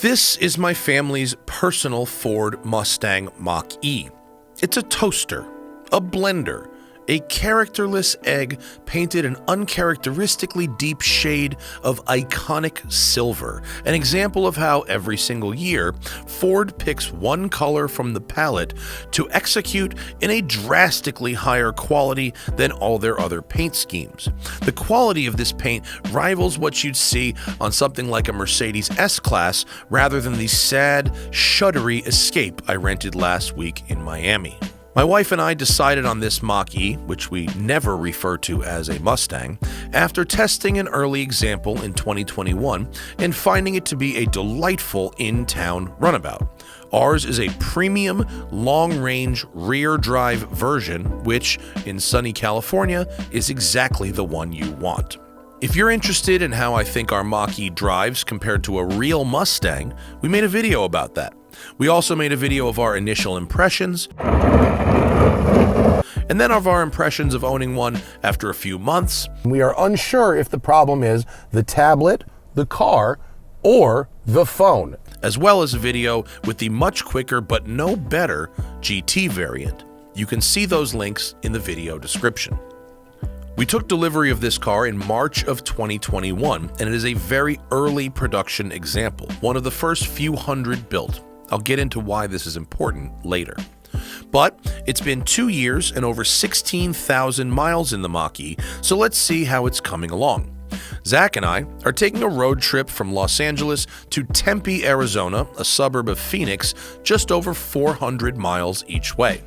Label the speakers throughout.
Speaker 1: This is my family's personal Ford Mustang Mach-E. It's a toaster, a blender, a characterless egg painted an uncharacteristically deep shade of iconic silver, an example of how every single year Ford picks one color from the palette to execute in a drastically higher quality than all their other paint schemes. The quality of this paint rivals what you'd see on something like a Mercedes S-Class rather than the sad, shuddery Escape I rented last week in Miami. My wife and I decided on this Mach-E, which we never refer to as a Mustang, after testing an early example in 2021 and finding it to be a delightful in-town runabout. Ours is a premium, long-range, rear-drive version, which, in sunny California, is exactly the one you want. If you're interested in how I think our Mach-E drives compared to a real Mustang, we made a video about that. We also made a video of our initial impressions, and then of our impressions of owning one after a few months.
Speaker 2: We are unsure if the problem is the tablet, the car, or the phone.
Speaker 1: As well as a video with the much quicker but no better GT variant. You can see those links in the video description. We took delivery of this car in March of 2021, and it is a very early production example, one of the first few hundred built. I'll get into why this is important later. But it's been 2 years and over 16,000 miles in the Mach-E, so let's see how it's coming along. Zack and I are taking a road trip from Los Angeles to Tempe, Arizona, a suburb of Phoenix, just over 400 miles each way.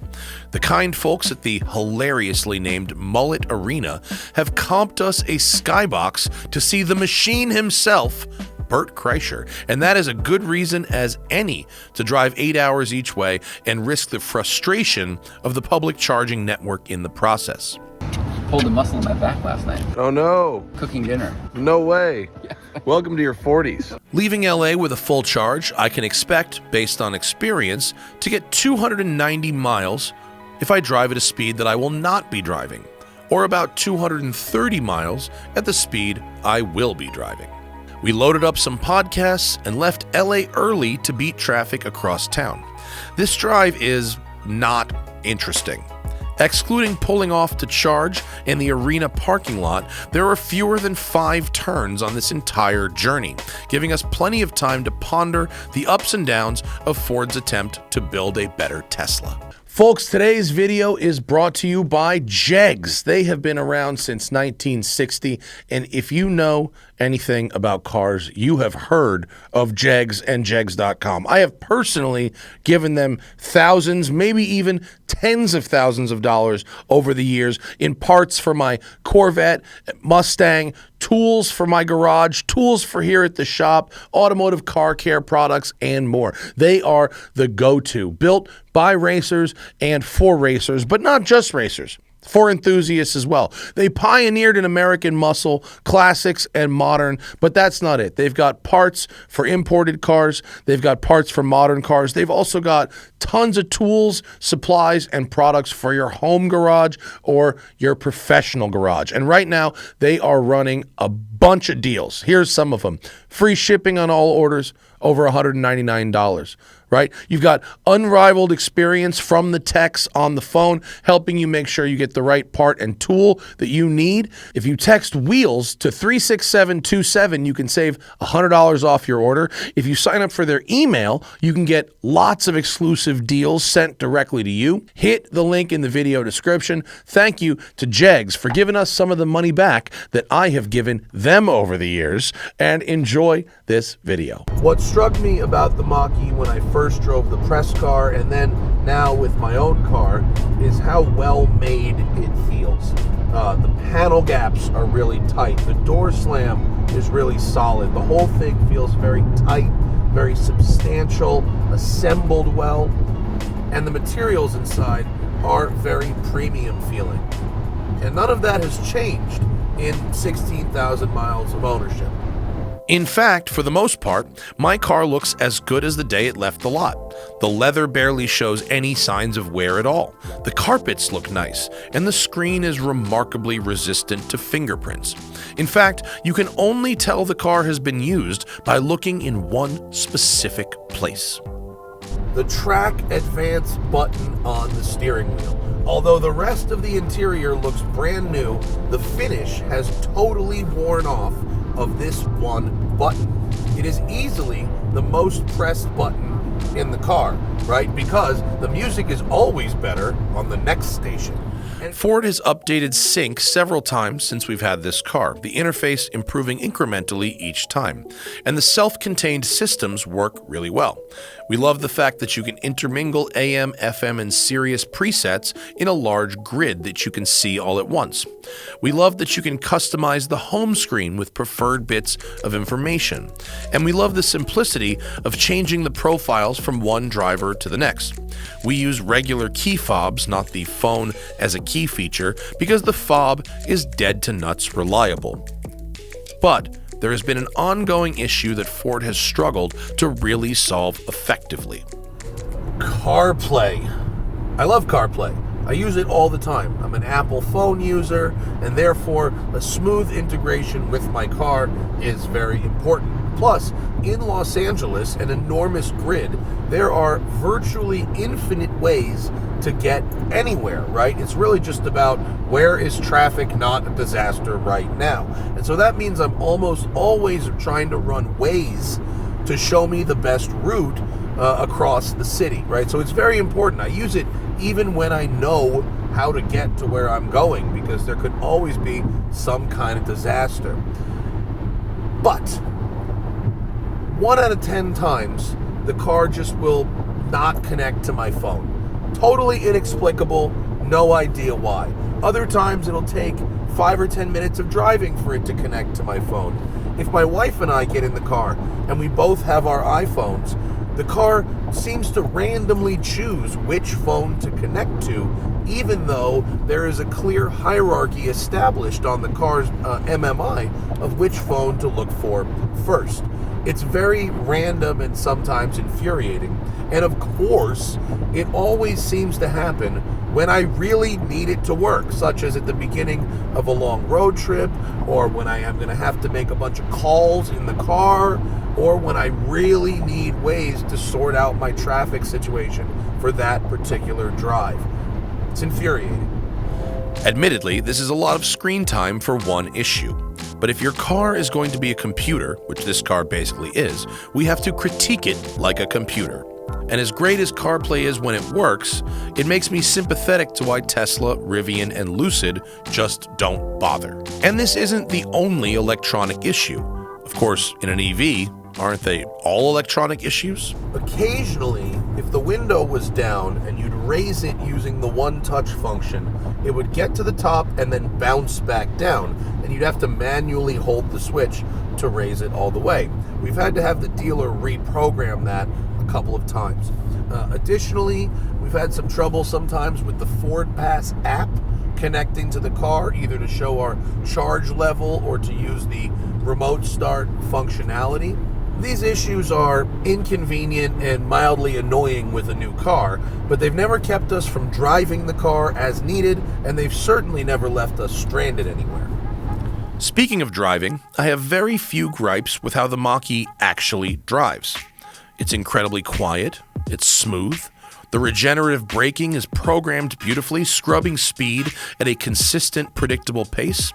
Speaker 1: The kind folks at the hilariously named Mullet Arena have comped us a Skybox to see the machine himself, Bert Kreischer, and that is a good reason as any to drive 8 hours each way and risk the frustration of the public charging network in the process.
Speaker 3: Pulled a muscle in my back last night.
Speaker 2: Oh no.
Speaker 3: Cooking dinner.
Speaker 2: No way. Welcome to your 40s.
Speaker 1: Leaving LA with a full charge, I can expect, based on experience, to get 290 miles if I drive at a speed that I will not be driving, or about 230 miles at the speed I will be driving. We loaded up some podcasts and left LA early to beat traffic across town. This drive is not interesting. Excluding pulling off to charge in the arena parking lot, there are fewer than 5 turns on this entire journey, giving us plenty of time to ponder the ups and downs of Ford's attempt to build a better Tesla. Folks, today's video is brought to you by Jegs. They have been around since 1960, and if you know anything about cars, you have heard of Jegs and Jegs.com. I have personally given them thousands, maybe even tens of thousands of dollars over the years in parts for my Corvette, Mustang, tools for my garage, tools for here at the shop, automotive car care products, and more. They are the go-to, built by racers and for racers, but not just racers. For enthusiasts as well. They pioneered an American muscle, classics and modern, but that's not it. They've got parts for imported cars. They've got parts for modern cars. They've also got tons of tools, supplies, and products for your home garage or your professional garage. And right now, they are running a bunch of deals. Here's some of them. Free shipping on all orders over $199. Right? You've got unrivaled experience from the techs on the phone, helping you make sure you get the right part and tool that you need. If you text WHEELS to 36727, you can save $100 off your order. If you sign up for their email, you can get lots of exclusive deals sent directly to you. Hit the link in the video description. Thank you to Jegs for giving us some of the money back that I have given them over the years, and enjoy this video.
Speaker 2: What struck me about the Mach-E when I first drove the press car and then now with my own car is how well made it feels. The panel gaps are really tight. The door slam is really solid. The whole thing feels very tight, very substantial, assembled well, and the materials inside are very premium feeling. And none of that has changed in 16,000 miles of ownership.
Speaker 1: In fact, for the most part, my car looks as good as the day it left the lot. The leather barely shows any signs of wear at all. The carpets look nice, and the screen is remarkably resistant to fingerprints. In fact, you can only tell the car has been used by looking in one specific place.
Speaker 2: The track advance button on the steering wheel. Although the rest of the interior looks brand new, the finish has totally worn off of this one button. It is easily the most pressed button in the car, right? Because the music is always better on the next station.
Speaker 1: Ford has updated sync several times since we've had this car, the interface improving incrementally each time, and the self-contained systems work really well. We love the fact that you can intermingle AM, FM, and Sirius presets in a large grid that you can see all at once. We love that you can customize the home screen with preferred bits of information, and we love the simplicity of changing the profiles from one driver to the next. We use regular key fobs, not the phone as a key feature, because the fob is dead to nuts reliable. But there has been an ongoing issue that Ford has struggled to really solve effectively.
Speaker 2: CarPlay. I love CarPlay. I use it all the time. I'm an Apple phone user, and therefore a smooth integration with my car is very important. Plus, in Los Angeles, an enormous grid, there are virtually infinite ways to get anywhere, right? It's really just about where is traffic not a disaster right now. And so that means I'm almost always trying to run Waze to show me the best route across the city, right? So it's very important. I use it even when I know how to get to where I'm going, because there could always be some kind of disaster. But 1 out of 10 times, the car just will not connect to my phone. Totally inexplicable, no idea why. Other times it'll take 5 or 10 minutes of driving for it to connect to my phone. If my wife and I get in the car and we both have our iPhones, the car seems to randomly choose which phone to connect to, even though there is a clear hierarchy established on the car's MMI of which phone to look for first. It's very random and sometimes infuriating. And of course, it always seems to happen when I really need it to work, such as at the beginning of a long road trip, or when I am going to have to make a bunch of calls in the car, or when I really need ways to sort out my traffic situation for that particular drive. It's infuriating.
Speaker 1: Admittedly, this is a lot of screen time for one issue. But if your car is going to be a computer, which this car basically is, we have to critique it like a computer. And as great as CarPlay is when it works, it makes me sympathetic to why Tesla, Rivian, and Lucid just don't bother. And this isn't the only electronic issue. Of course, in an EV, aren't they all electronic issues?
Speaker 2: Occasionally, if the window was down and you'd raise it using the one-touch function, it would get to the top and then bounce back down, and you'd have to manually hold the switch to raise it all the way. We've had to have the dealer reprogram that a couple of times. Additionally, we've had some trouble sometimes with the Ford Pass app connecting to the car, either to show our charge level or to use the remote start functionality. These issues are inconvenient and mildly annoying with a new car, but they've never kept us from driving the car as needed, and they've certainly never left us stranded anywhere.
Speaker 1: Speaking of driving, I have very few gripes with how the Mach-E actually drives. It's incredibly quiet, it's smooth, the regenerative braking is programmed beautifully, scrubbing speed at a consistent, predictable pace.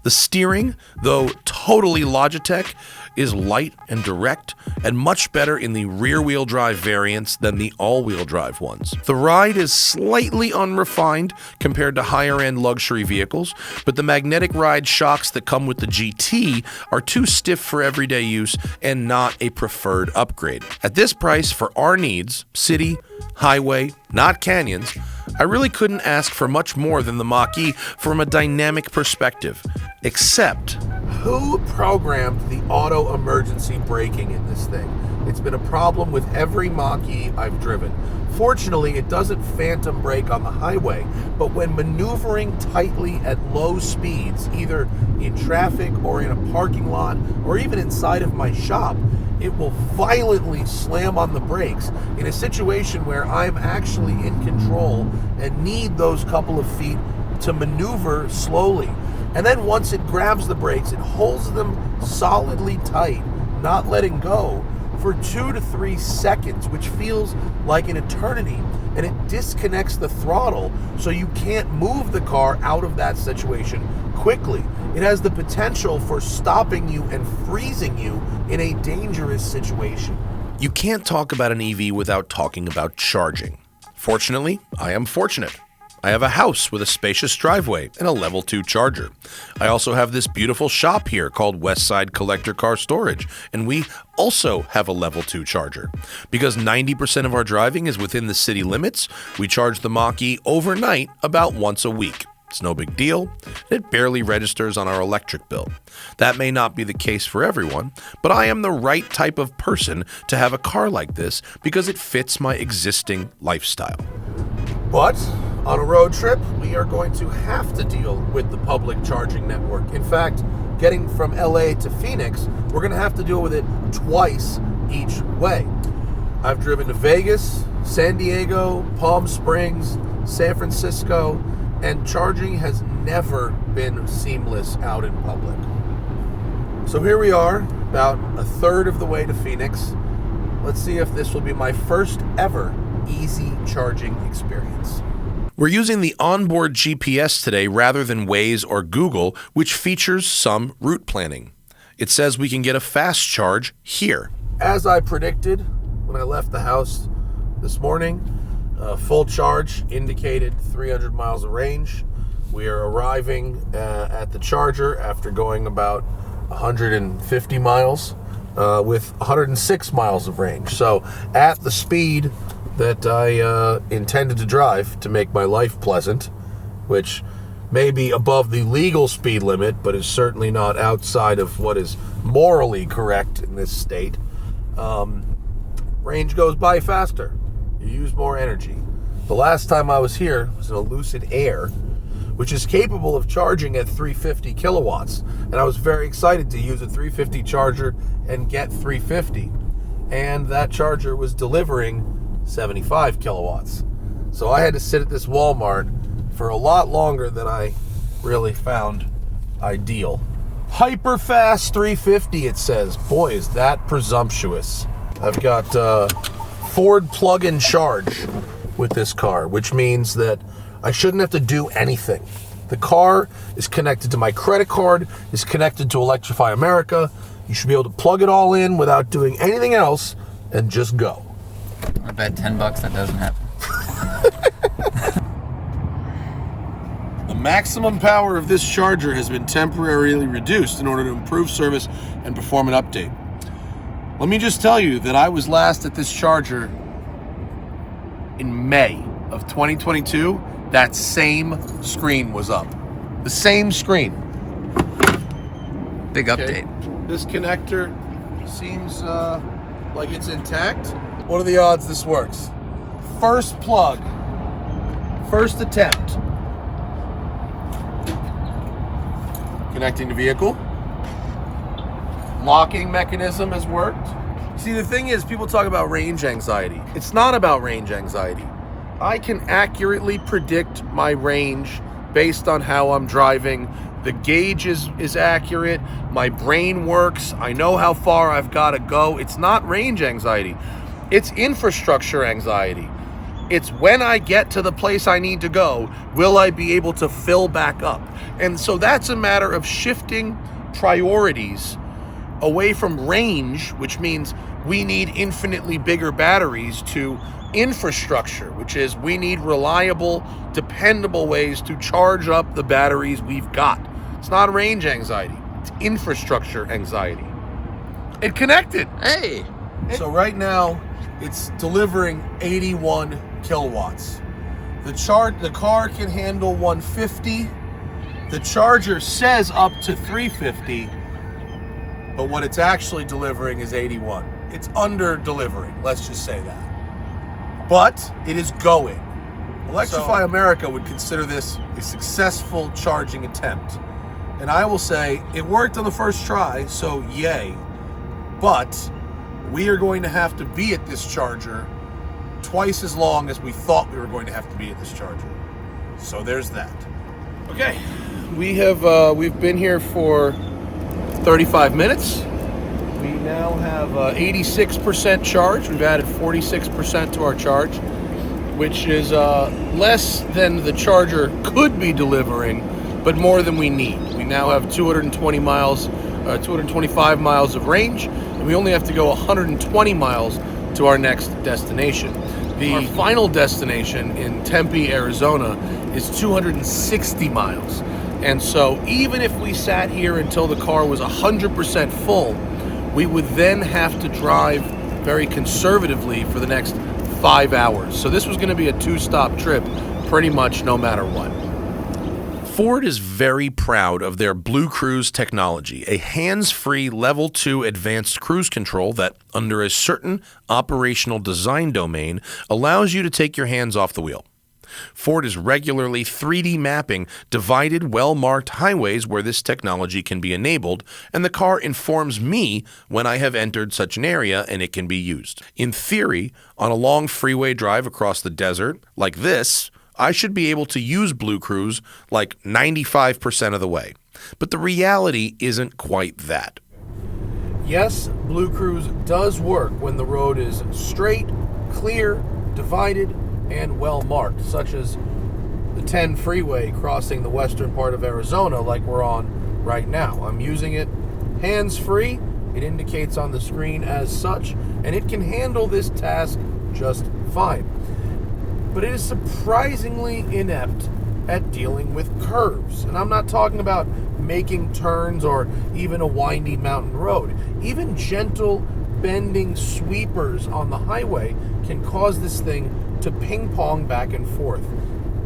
Speaker 1: The steering, though totally Logitech, is light and direct, and much better in the rear-wheel drive variants than the all-wheel drive ones. The ride is slightly unrefined compared to higher-end luxury vehicles, but the magnetic ride shocks that come with the GT are too stiff for everyday use and not a preferred upgrade. At this price, for our needs, city, highway, not canyons, I really couldn't ask for much more than the Mach-E from a dynamic perspective, except...
Speaker 2: Who programmed the auto emergency braking in this thing? It's been a problem with every Mach-E I've driven. Fortunately, it doesn't phantom brake on the highway, but when maneuvering tightly at low speeds, either in traffic or in a parking lot or even inside of my shop, it will violently slam on the brakes in a situation where I'm actually in control and need those couple of feet to maneuver slowly. And then once it grabs the brakes, it holds them solidly tight, not letting go, for 2 to 3 seconds, which feels like an eternity, and it disconnects the throttle so you can't move the car out of that situation quickly. It has the potential for stopping you and freezing you in a dangerous situation.
Speaker 1: You can't talk about an EV without talking about charging. Fortunately, I am fortunate. I have a house with a spacious driveway and a level 2 charger. I also have this beautiful shop here called Westside Collector Car Storage, and we also have a level 2 charger. Because 90% of our driving is within the city limits, we charge the Mach-E overnight about once a week. It's no big deal. It barely registers on our electric bill. That may not be the case for everyone, but I am the right type of person to have a car like this because it fits my existing lifestyle.
Speaker 2: But on a road trip, we are going to have to deal with the public charging network. In fact, getting from LA to Phoenix, we're going to have to deal with it twice each way. I've driven to Vegas, San Diego, Palm Springs, San Francisco, and charging has never been seamless out in public. So here we are, about a third of the way to Phoenix. Let's see if this will be my first ever easy charging experience.
Speaker 1: We're using the onboard GPS today rather than Waze or Google, which features some route planning. It says we can get a fast charge here.
Speaker 2: As I predicted when I left the house this morning, full charge indicated 300 miles of range. We are arriving at the charger after going about 150 miles with 106 miles of range. So at the speed that I intended to drive to make my life pleasant, which may be above the legal speed limit, but is certainly not outside of what is morally correct in this state, range goes by faster. You use more energy. The last time I was here was in a Lucid Air, which is capable of charging at 350 kilowatts. And I was very excited to use a 350 charger and get 350. And that charger was delivering 75 kilowatts. So I had to sit at this Walmart for a lot longer than I really found ideal. Hyper fast 350, it says. Boy, is that presumptuous. I've got Ford plug-in charge with this car, which means that I shouldn't have to do anything. The car is connected to my credit card, is connected to Electrify America. You should be able to plug it all in without doing anything else and just go.
Speaker 3: I bet $10 that doesn't happen.
Speaker 1: The maximum power of this charger has been temporarily reduced in order to improve service and perform an update. Let me just tell you that I was last at this charger in May of 2022. That same screen was up. The same screen.
Speaker 3: Big
Speaker 1: Okay.
Speaker 3: update.
Speaker 1: This connector seems like it's intact. What are the odds this works? First plug. First attempt. Connecting to vehicle. Locking mechanism has worked. See, the thing is, people talk about range anxiety. It's not about range anxiety. I can accurately predict my range based on how I'm driving. The gauge is accurate. My brain works. I know how far I've got to go. It's not range anxiety. It's infrastructure anxiety. It's when I get to the place I need to go, will I be able to fill back up? And so that's a matter of shifting priorities away from range, which means we need infinitely bigger batteries, to infrastructure, which is we need reliable, dependable ways to charge up the batteries we've got. It's not range anxiety, it's infrastructure anxiety. It connected.
Speaker 3: Hey!
Speaker 2: So right now, it's delivering 81 kilowatts. The car can handle 150. The charger says up to 350, but what it's actually delivering is 81. It's under delivering, let's just say that. but it is going. Electrify America would consider this a successful charging attempt. And I will say, it worked on the first try, so yay. But we are going to have to be at this charger twice as long as we thought we were going to have to be at this charger. So there's that. Okay, we've been here for 35 minutes. We now have 86% charge. We've added 46% to our charge, which is less than the charger could be delivering, but more than we need. We now have 225 miles of range, and we only have to go 120 miles to our next destination. Our final destination in Tempe, Arizona is 260 miles. And so even if we sat here until the car was 100% full, we would then have to drive very conservatively for the next 5 hours. So this was going to be a 2-stop trip pretty much no matter what.
Speaker 1: Ford is very proud of their Blue Cruise technology, a hands-free Level 2 advanced cruise control that, under a certain operational design domain, allows you to take your hands off the wheel. Ford is regularly 3D mapping divided, well-marked highways where this technology can be enabled, and the car informs me when I have entered such an area and it can be used. In theory, on a long freeway drive across the desert, like this, I should be able to use Blue Cruise like 95% of the way. But the reality isn't quite that.
Speaker 2: Yes, Blue Cruise does work when the road is straight, clear, divided, and well marked, such as the 10 freeway crossing the western part of Arizona like we're on right now. I'm using it hands-free. It indicates on the screen as such, and it can handle this task just fine. But it is surprisingly inept at dealing with curves. And I'm not talking about making turns or even a windy mountain road. Even gentle bending sweepers on the highway can cause this thing to ping pong back and forth.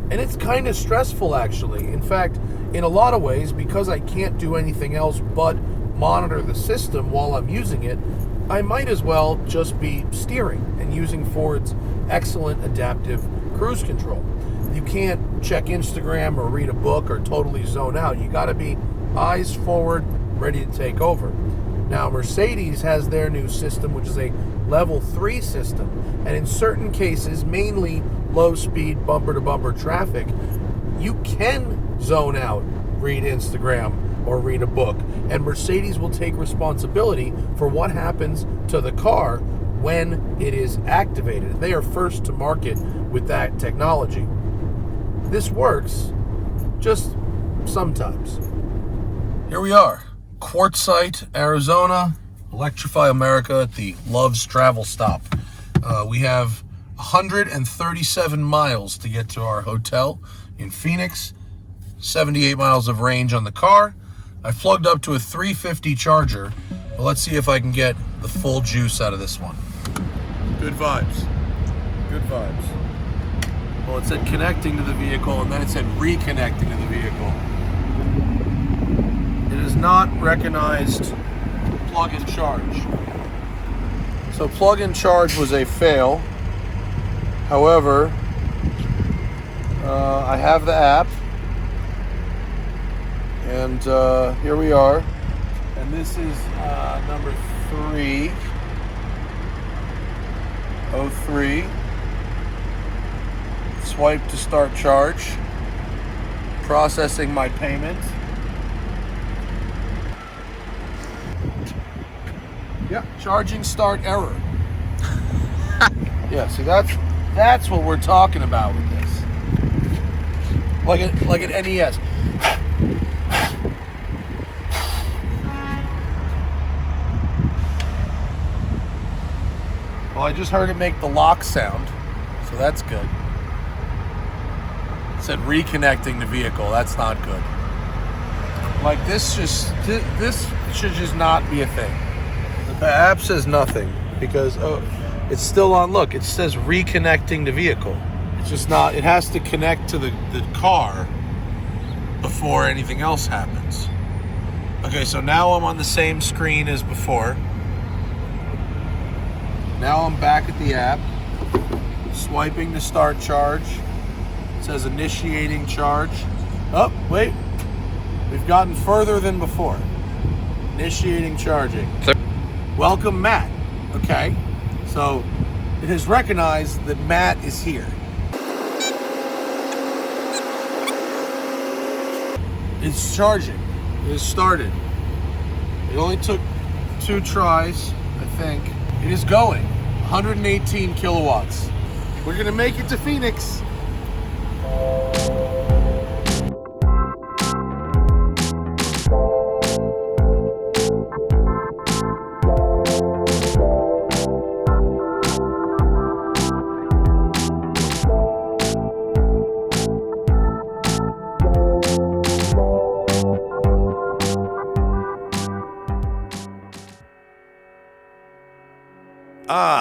Speaker 2: And it's kind of stressful, actually. In fact, in a lot of ways, because I can't do anything else but monitor the system while I'm using it, I might as well just be steering and using Ford's excellent adaptive cruise control. You can't check Instagram or read a book or totally zone out. You got to be eyes forward, ready to take over. Now, Mercedes has their new system, which is a Level 3 system, and in certain cases, mainly low-speed bumper-to-bumper traffic, you can zone out, read Instagram, or read a book, and Mercedes will take responsibility for what happens to the car when it is activated. They are first to market with that technology. This works, just sometimes. Here we are, Quartzsite, Arizona, Electrify America at the Love's Travel stop. We have 137 miles to get to our hotel in Phoenix, 78 miles of range on the car. I plugged up to a 350 charger. Well, let's see if I can get the full juice out of this one. Good vibes. Good vibes. Well, it said connecting to the vehicle, and then it said reconnecting to the vehicle. It is not recognized plug and charge. So plug and charge was a fail. However, I have the app, and here we are. And this is number 303. Swipe to start charge. Processing my payment. Yeah, charging start error. Yeah, see that's what we're talking about with this. Like an NES. Well, I just heard it make the lock sound, so that's good. It said reconnecting the vehicle. That's not good. Like this should just not be a thing. The app says nothing because it's still on. Look, it says reconnecting the vehicle. It's just not. It has to connect to the car before anything else happens. Okay, so now I'm on the same screen as before. Now I'm back at the app. Swiping to start charge. It says initiating charge. Oh, wait. We've gotten further than before. Initiating charging. Welcome, Matt. Okay. So it has recognized that Matt is here. It's charging. It has started. It only took 2 tries, I think. It is going. 118 kilowatts. We're going to make it to Phoenix.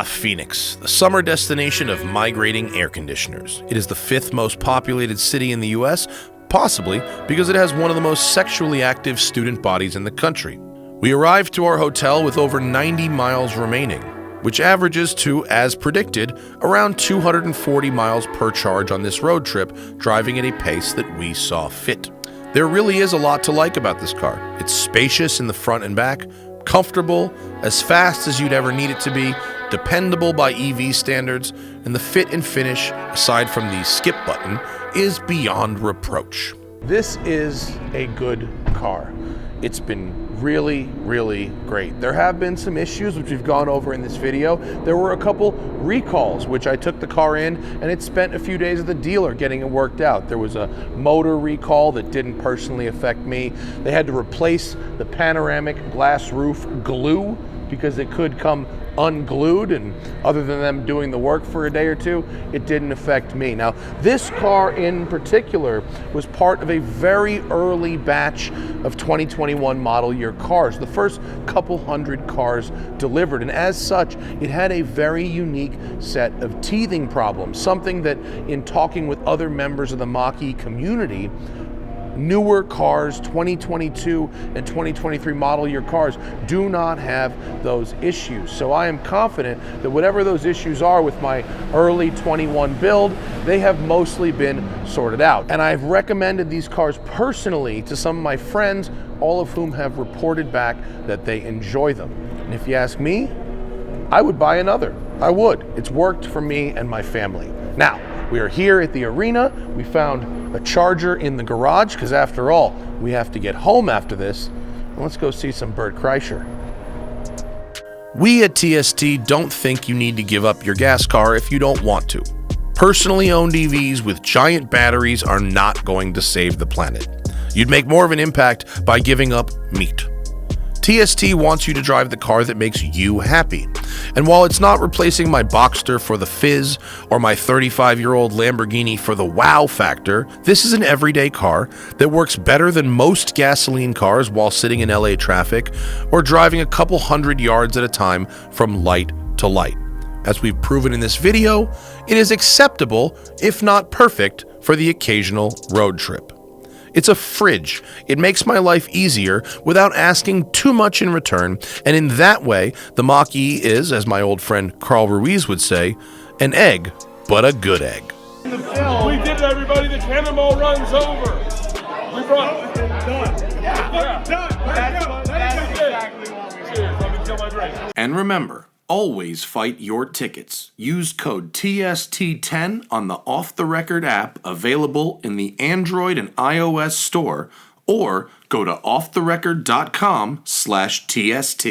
Speaker 1: Phoenix, the summer destination of migrating air conditioners. It is the 5th most populated city in the US, possibly because it has one of the most sexually active student bodies in the country. We arrived to our hotel with over 90 miles remaining, which averages to, as predicted, around 240 miles per charge on this road trip, driving at a pace that we saw fit. There really is a lot to like about this car. It's spacious in the front and back, comfortable, as fast as you'd ever need it to be, dependable by EV standards, and the fit and finish, aside from the skip button, is beyond reproach.
Speaker 2: This is a good car. It's been really, really great. There have been some issues which we've gone over in this video. There were a couple recalls which I took the car in and it spent a few days at the dealer getting it worked out. There was a motor recall that didn't personally affect me. They had to replace the panoramic glass roof glue because it could come unglued, and other than them doing the work for a day or two, it didn't affect me. Now, this car in particular was part of a very early batch of 2021 model year cars, the first couple hundred cars delivered, and as such, it had a very unique set of teething problems, something that in talking with other members of the Mach-E community, newer cars, 2022 and 2023 model year cars, do not have those issues. So I am confident that whatever those issues are with my early 21 build, they have mostly been sorted out. And I've recommended these cars personally to some of my friends, all of whom have reported back that they enjoy them. And if you ask me, I would buy another. I would. It's worked for me and my family. Now, we are here at the arena. We found a charger in the garage because after all, we have to get home after this. And let's go see some Bert Kreischer.
Speaker 1: We at TST don't think you need to give up your gas car if you don't want to. Personally owned EVs with giant batteries are not going to save the planet. You'd make more of an impact by giving up meat. TST wants you to drive the car that makes you happy. And while it's not replacing my Boxster for the fizz or my 35-year-old Lamborghini for the wow factor, this is an everyday car that works better than most gasoline cars while sitting in LA traffic or driving a couple hundred yards at a time from light to light. As we've proven in this video, it is acceptable, if not perfect, for the occasional road trip. It's a fridge. It makes my life easier without asking too much in return, and in that way, the Mach-E is, as my old friend Carl Ruiz would say, an egg, but a good egg.
Speaker 4: We did it, everybody. The cannonball runs over. We brought it. Done. Yeah. Done. That's exactly what we did. Cheers. Let me kill my drink.
Speaker 1: And remember, always fight your tickets. Use code TST10 on the Off the Record app available in the Android and iOS store, or go to offtherecord.com/TST.